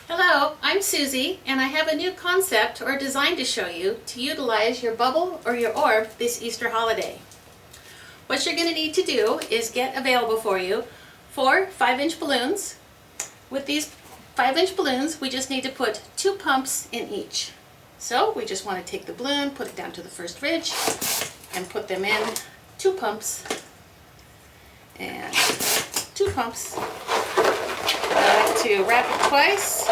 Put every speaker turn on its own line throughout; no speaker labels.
Hello, I'm Susie, and I have a new concept or design to show you to utilize your bubble or your orb this Easter holiday. What you're going to need to do is get available for you 4 5-inch balloons. With these 5-inch balloons, we just need to put 2 pumps in each. So we just want to take the balloon, put it down to the first ridge, and put them in 2 pumps. And 2 pumps. I like to wrap it twice,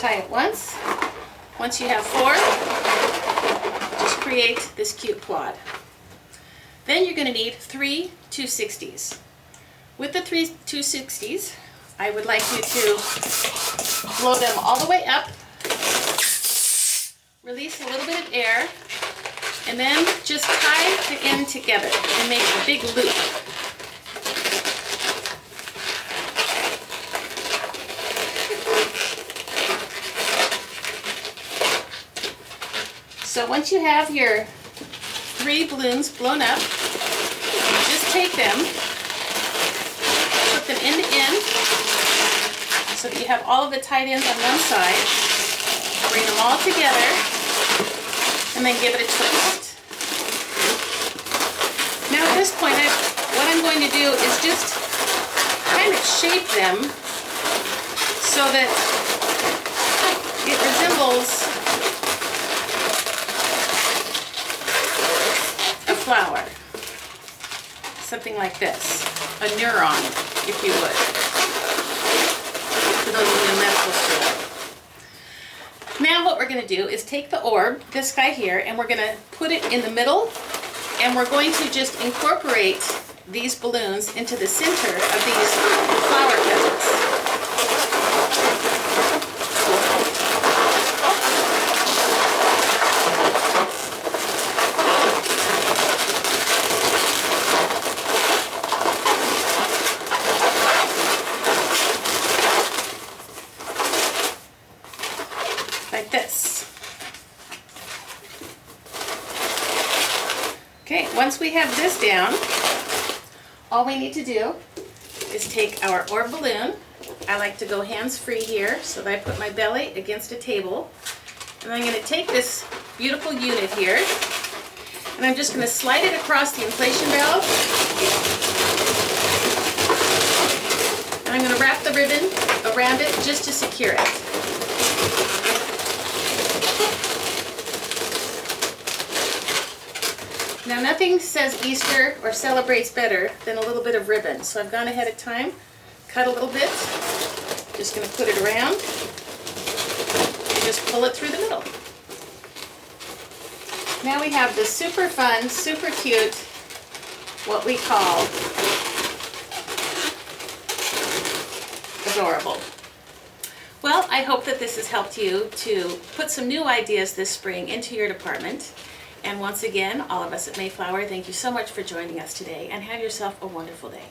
tie it once. Once you have 4, just create this cute quad. Then you're going to need 3 260s. With the 3 260s, I would like you to blow them all the way up, release a little bit of air, and then just tie the end together and make a big loop. So once you have your 3 balloons blown up, just take them, put them end to end so that you have all of the tight ends on one side, bring them all together, and then give it a twist. Now at this point, what I'm going to do is just kind of shape them so that it resembles flower. Something like this. A neuron, if you would. For those of you in medical school. Now what we're going to do is take the orb, this guy here, and we're going to put it in the middle, and we're going to just incorporate these balloons into the center of these flower petals. Like this. Okay, once we have this down, all we need to do is take our orb balloon. I like to go hands-free here, so that I put my belly against a table. And I'm going to take this beautiful unit here, and I'm just going to slide it across the inflation valve. And I'm going to wrap the ribbon around it just to secure it. Now nothing says Easter or celebrates better than a little bit of ribbon. So I've gone ahead of time, cut a little bit, just going to put it around, and just pull it through the middle. Now we have this super fun, super cute, what we call adorable. Well, I hope that this has helped you to put some new ideas this spring into your department. And once again, all of us at Mayflower, thank you so much for joining us today, and have yourself a wonderful day.